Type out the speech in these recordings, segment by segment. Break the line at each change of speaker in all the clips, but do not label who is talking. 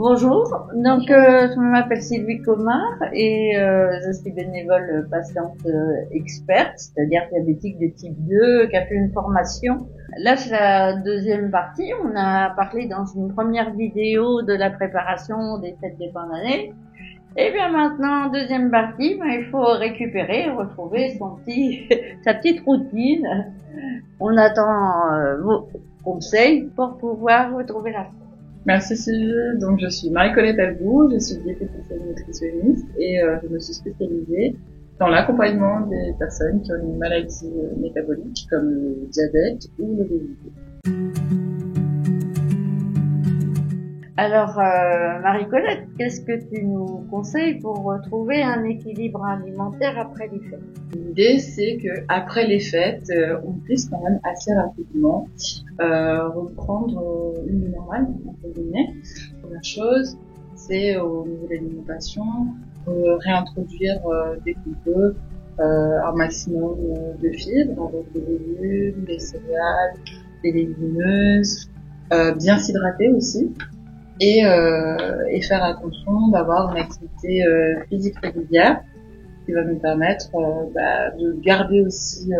Bonjour, donc je m'appelle Sylvie Comard et je suis bénévole patiente experte, c'est-à-dire diabétique de type 2 qui a fait une formation. Là c'est la deuxième partie, on a parlé dans une première vidéo de la préparation des fêtes des fins d'année. Et bien maintenant, deuxième partie, il faut récupérer, retrouver sa petite routine. On attend vos conseils pour pouvoir retrouver la forme.
Merci Sylvie. Donc je suis Marie-Colette Albou, je suis diététicienne nutritionniste et je me suis spécialisée dans l'accompagnement des personnes qui ont une maladie métabolique comme le diabète ou l'obésité.
Alors Marie-Colette, qu'est-ce que tu nous conseilles pour retrouver un équilibre alimentaire après les fêtes?
L'idée c'est que après les fêtes, on puisse quand même assez rapidement reprendre une vie normale, entre guillemets. La première chose, c'est au niveau de l'alimentation, réintroduire dès qu'on peut un maximum de fibres, avec des légumes, des céréales, des légumineuses, bien s'hydrater aussi. Et faire attention d'avoir une activité physique régulière qui va nous permettre de garder aussi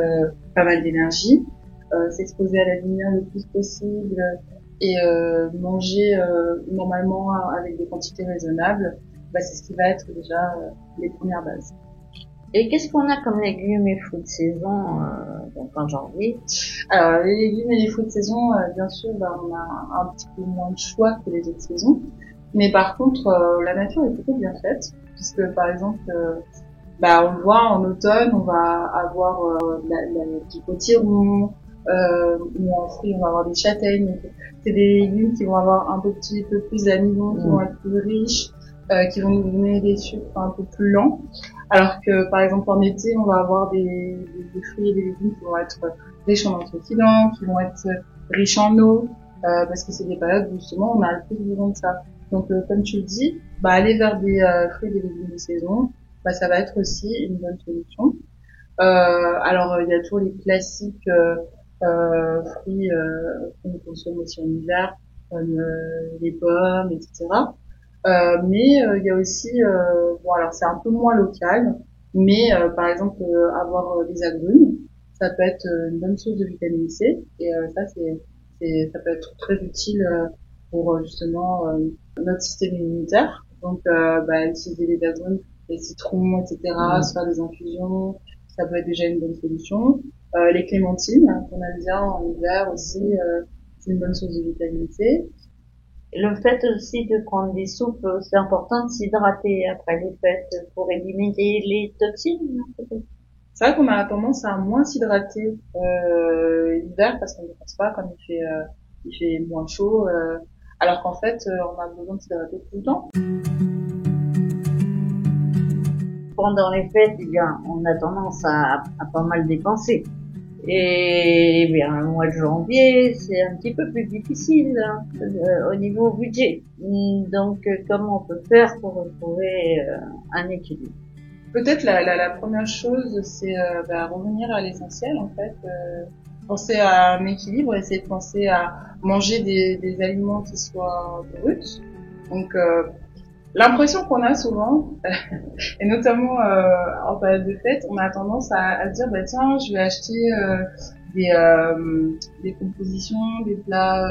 pas mal d'énergie, s'exposer à la lumière le plus possible et manger normalement avec des quantités raisonnables. C'est ce qui va être déjà les premières bases.
Et qu'est-ce qu'on a comme légumes et fruits de saison donc en janvier?
Alors les légumes et les fruits de saison, bien sûr, on a un petit peu moins de choix que les autres saisons. Mais par contre, la nature est plutôt bien faite, puisque par exemple, on le voit en automne, on va avoir du potiron, ou en fruits, on va avoir des châtaignes. Donc, c'est des légumes qui vont avoir un petit peu plus d'amidon, qui vont être plus riches, qui vont nous donner des sucres un peu plus lents. Alors que, par exemple, en été, on va avoir des fruits et des légumes qui vont être riches en antioxydants, qui vont être riches en eau, parce que c'est des périodes où justement on a le plus besoin de ça. Donc, comme tu le dis, aller vers des fruits et des légumes de saison, ça va être aussi une bonne solution. Alors, il y a toujours les classiques fruits qu'on consomme aussi en hiver, comme les pommes, etc. Mais il y a aussi, alors c'est un peu moins local, mais par exemple avoir des agrumes, ça peut être une bonne source de vitamine C, et ça peut être très utile pour justement notre système immunitaire. Donc utiliser les agrumes, les citrons, etc., se faire des infusions, ça peut être déjà une bonne solution. Les clémentines qu'on aime bien en hiver aussi, c'est une bonne source de vitamine C.
Le fait aussi de prendre des soupes, c'est important de s'hydrater après les fêtes pour éliminer les toxines.
C'est vrai qu'on a tendance à moins s'hydrater l'hiver parce qu'on ne pense pas comme il fait moins chaud, alors qu'en fait on a besoin de s'hydrater tout le temps.
Pendant les fêtes, on a tendance à pas mal dépenser. Et bien, le mois de janvier, c'est un petit peu plus difficile au niveau budget. Donc, comment on peut faire pour retrouver un équilibre?
Peut-être la première chose, c'est revenir à l'essentiel en fait. Penser à un équilibre, essayer de penser à manger des aliments qui soient bruts. Donc, l'impression qu'on a souvent, et notamment en période de fête, on a tendance à dire tiens, je vais acheter des compositions, des plats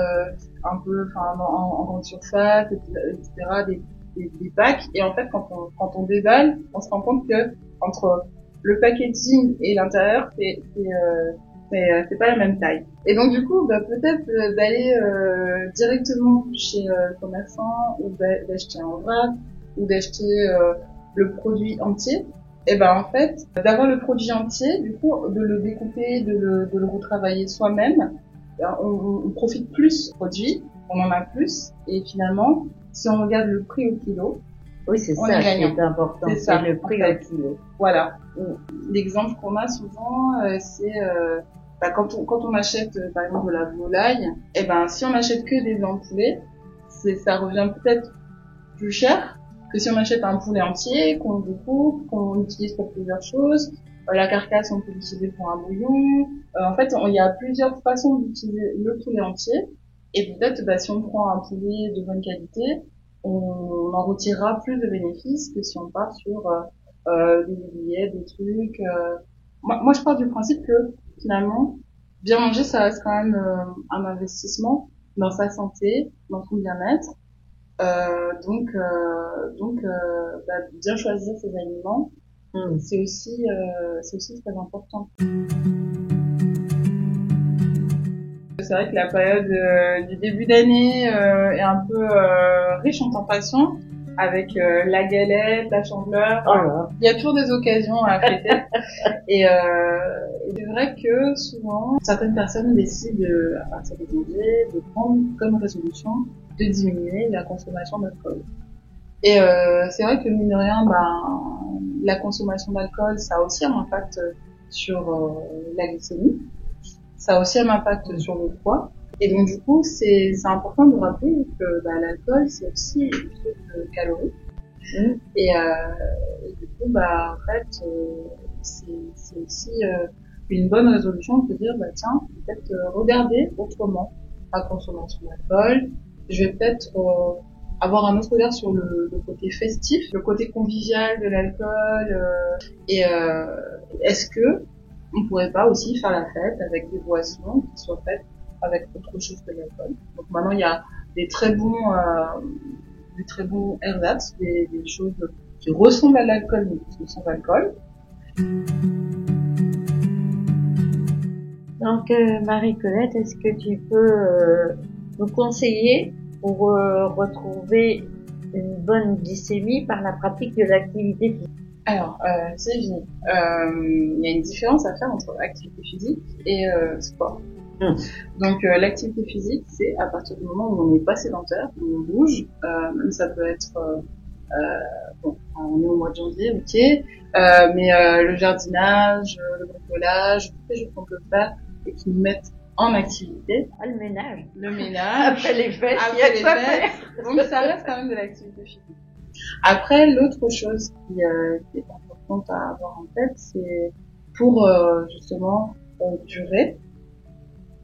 un peu en grande surface, etc., des packs, et en fait quand on déballe, on se rend compte que entre le packaging et l'intérieur, c'est pas la même taille. Et donc du coup, peut-être d'aller directement chez le commerçant ou d'acheter en vrac ou d'acheter le produit entier. Et en fait, d'avoir le produit entier, du coup, de le découper, de le retravailler soi-même, on profite plus du produit, on en a plus, et finalement, si on regarde le prix au kilo,
oui, c'est ça qui est important, c'est le prix au kilo.
Voilà. L'exemple qu'on a souvent, c'est quand on achète par exemple de la volaille, si on achète que des blancs de poulet, ça revient peut-être plus cher que si on achète un poulet entier, qu'on découpe, qu'on utilise pour plusieurs choses. La carcasse, on peut l'utiliser pour un bouillon. En fait, il y a plusieurs façons d'utiliser le poulet entier. Et peut-être, si on prend un poulet de bonne qualité, on en retirera plus de bénéfices que si on part sur des billets, des trucs. Moi, je pars du principe que finalement, bien manger, ça reste quand même un investissement dans sa santé, dans son bien-être. Bah, bien choisir ses aliments, c'est aussi très important. C'est vrai que la période du début d'année est un peu riche en tentations, avec la galette, la chandeleur. Il y a toujours des occasions à fêter. Et c'est vrai que souvent, certaines personnes décident, à partir de janvier, de prendre comme résolution de diminuer la consommation d'alcool. Et c'est vrai que mine de rien, la consommation d'alcool, ça a aussi un impact sur la glycémie. Ça a aussi un impact sur le poids. Et donc du coup, c'est important de rappeler que l'alcool, c'est aussi une source de calories. Et du coup, en fait, c'est aussi une bonne résolution de se dire, tiens, peut-être regarder autrement la consommation d'alcool. Je vais peut-être avoir un autre regard sur le côté festif, le côté convivial de l'alcool. Est-ce que on pourrait pas aussi faire la fête avec des boissons qui soient faites avec autre chose que l'alcool. Donc maintenant, il y a des très bons ersatz, des choses qui ressemblent à l'alcool mais qui sont sans alcool.
Donc Marie-Colette, est-ce que tu peux nous conseiller pour retrouver une bonne glycémie par la pratique de l'activité physique?
Alors, c'est évident. Il y a une différence à faire entre activité physique et sport. Donc, l'activité physique, c'est à partir du moment où on n'est pas sédentaire, où on bouge. Même ça peut être, on est au mois de janvier, ok. Mais le jardinage, le bricolage, toutes les choses qu'on peut faire et qui nous mettent en activité.
Le ménage.
Le ménage.
Après les fêtes.
Donc, ça reste quand même de l'activité physique. Après, l'autre chose qui est importante à avoir en tête, c'est pour justement durer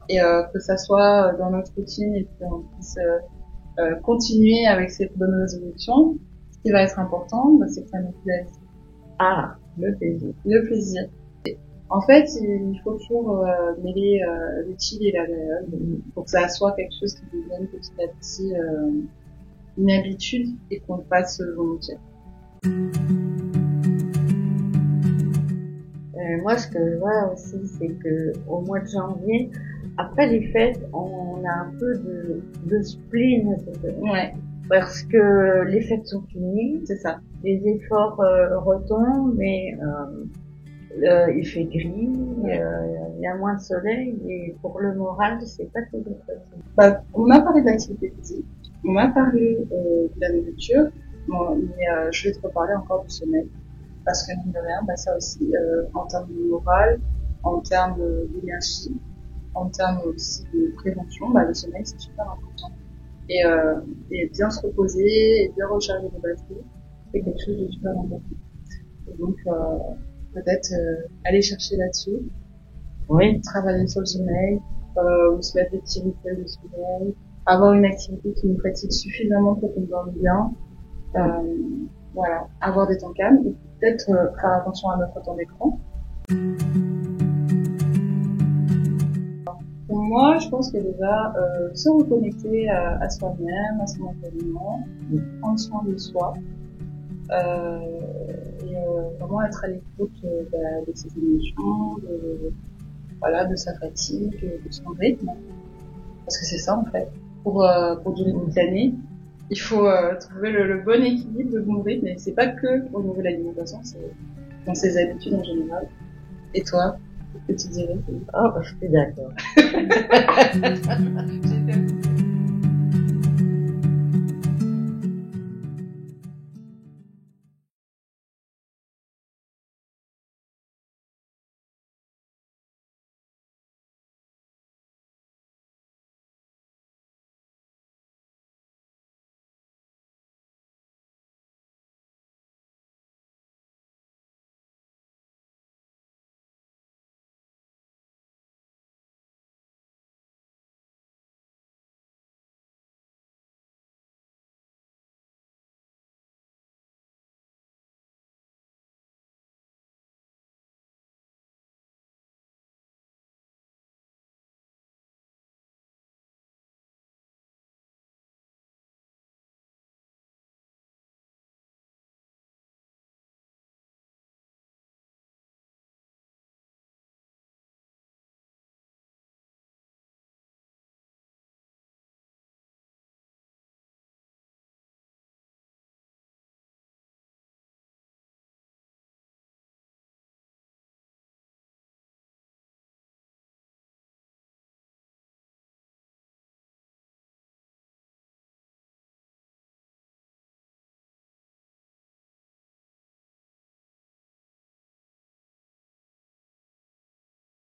et que ça soit dans notre routine et qu'on puisse continuer avec ces bonnes résolutions. Ce qui va être important, c'est que ça nous plaise.
Ah, le plaisir.
Le plaisir. En fait, il faut toujours mêler l'utile et l'agréable pour que ça soit quelque chose qui devienne petit à petit une habitude et qu'on le fasse volontiers.
Moi, ce que je vois aussi, c'est que au mois de janvier, après les fêtes, on a un peu de spleen.
Ouais.
Parce que les fêtes sont finies.
C'est ça.
Les efforts retombent, mais il fait gris, il y a moins de soleil, et pour le moral, c'est pas toujours facile.
On a parlé de l'activité physique. On a parlé de la nourriture, mais je vais te reparler encore du sommeil. Parce que mine de rien, ça aussi, en termes de moral, en termes d'énergie, en termes aussi de prévention, le sommeil c'est super important. Et bien se reposer, et bien recharger les batteries, c'est quelque chose de super important. Et donc, peut-être aller chercher là-dessus.
Oui.
Travailler sur le sommeil, ou se mettre des petits rituels de sommeil. Avoir une activité qui nous fatigue suffisamment pour qu'on dorme bien, voilà, avoir des temps calmes et peut-être faire attention à notre temps d'écran. Pour moi, je pense que déjà se reconnecter à soi-même, à son environnement, prendre soin de soi et vraiment être à l'écoute de ses émotions, de sa fatigue, de son rythme, parce que c'est ça en fait. Pour durer toute l'année, il faut trouver le bon équilibre, le bon rythme, et c'est pas que au niveau de l'alimentation, c'est dans ses habitudes en général. Et toi, qu'est-ce que tu dirais?
Oh, je suis d'accord.